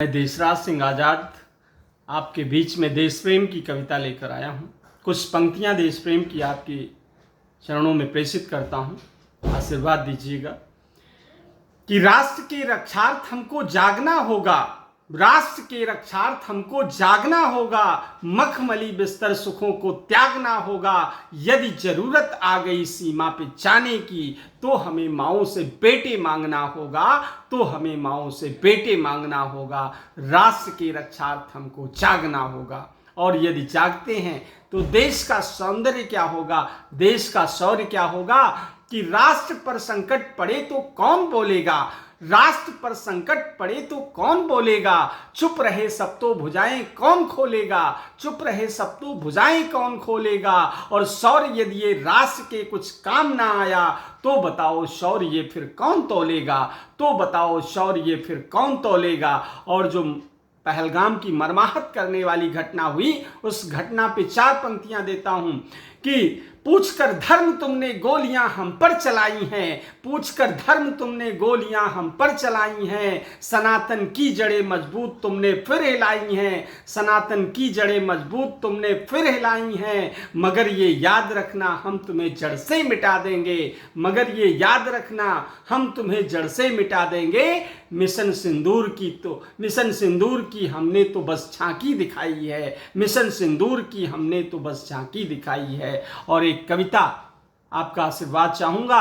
मैं देशराज सिंह आज़ाद आपके बीच में देश प्रेम की कविता लेकर आया हूँ। कुछ पंक्तियाँ देश प्रेम की आपके चरणों में प्रेषित करता हूँ, आशीर्वाद दीजिएगा। कि राष्ट्र के रक्षार्थ हमको जागना होगा, राष्ट्र के रक्षार्थ हमको जागना होगा, मखमली बिस्तर सुखों को त्यागना होगा। यदि जरूरत आ गई सीमा पे जाने की, तो हमें माओं से बेटे मांगना होगा, तो हमें माओं से बेटे मांगना होगा। राष्ट्र के रक्षार्थ हमको जागना होगा। और यदि जागते हैं तो देश का सौंदर्य क्या होगा, देश का शौर्य क्या होगा। कि राष्ट्र पर संकट पड़े तो कौन बोलेगा, राष्ट्र पर संकट पड़े तो कौन बोलेगा। चुप रहे सब तो भुजाएं कौन खोलेगा, चुप रहे सब तो भुजाएं कौन खोलेगा। और शौर्य यदि ये राष्ट्र के कुछ काम ना आया, तो बताओ शौर्य ये फिर कौन तोलेगा, तो बताओ शौर्य ये फिर कौन तोलेगा। और जो पहलगाम की मर्माहत करने वाली घटना हुई, उस घटना पे 4 पंक्तियां देता हूं। कि पूछकर धर्म तुमने गोलियां हम पर चलाई हैं, पूछकर धर्म तुमने गोलियां हम पर चलाई हैं। सनातन की जड़ें मजबूत तुमने फिर हिलाई हैं, सनातन की जड़ें मजबूत तुमने फिर हिलाई हैं। मगर ये याद रखना हम तुम्हें जड़ से मिटा देंगे, मगर ये याद रखना हम तुम्हें जड़ से मिटा देंगे। मिशन सिंदूर की हमने तो बस झांकी दिखाई है, मिशन सिंदूर की हमने तो बस झांकी दिखाई है। और एक कविता आपका आशीर्वाद चाहूंगा।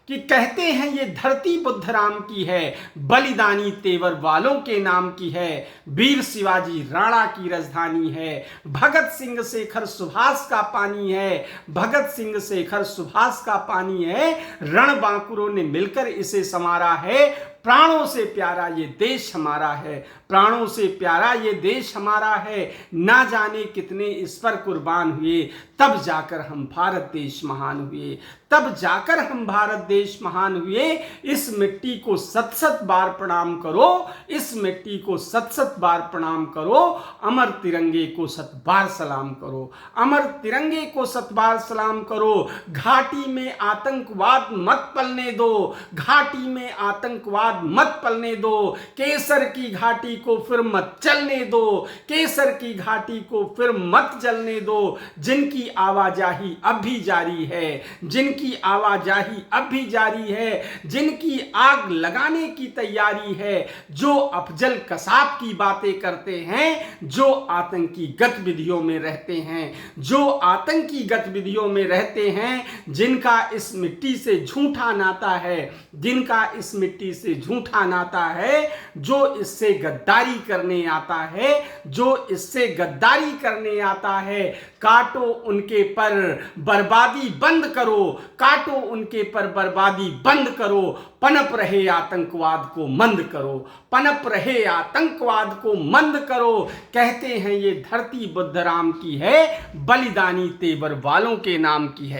कि कहते हैं ये धरती बुद्ध राम की है, बलिदानी तेवर वालों के नाम की है। वीर शिवाजी राणा की राजधानी है, भगत सिंह शेखर सुभाष का पानी है, भगत सिंह शेखर सुभाष का पानी है। रणबांकुरों ने मिलकर इसे संवारा है, प्राणों से प्यारा ये देश हमारा है, प्राणों से प्यारा ये देश हमारा है। ना जाने कितने इस पर कुर्बान हुए, तब जाकर हम भारत देश महान हुए, तब जाकर हम भारत देश महान हुए। इस मिट्टी को 7-7 बार प्रणाम करो, इस मिट्टी को 7-7 बार प्रणाम करो। अमर तिरंगे को 7 बार सलाम करो, अमर तिरंगे को 7 बार सलाम करो। घाटी में आतंकवाद मत पलने दो, घाटी में आतंकवाद मत पलने दो। केसर की घाटी को फिर मत चलने दो, केसर की घाटी को फिर मत जलने दो। जिनकी आवाजाही अब भी जारी है, जिनकी आवाजाही अब भी जारी है, जिनकी आग लगाने की तैयारी है। जो अफजल कसाब की बातें करते हैं, जो आतंकी गतिविधियों में रहते हैं, जो आतंकी गतिविधियों में रहते हैं। जिनका इस मिट्टी से झूठा नाता है, जिनका इस मिट्टी से झूठा नाता है। जो इससे गद्दारी करने आता है, जो इससे गद्दारी करने आता है। काटो उनके पर बर्बादी बंद करो, काटो उनके पर बर्बादी बंद करो। पनप रहे आतंकवाद को मंद करो, पनप रहे आतंकवाद को मंद करो। कहते हैं ये धरती बुद्ध राम की है, बलिदानी तेवर वालों के नाम की है।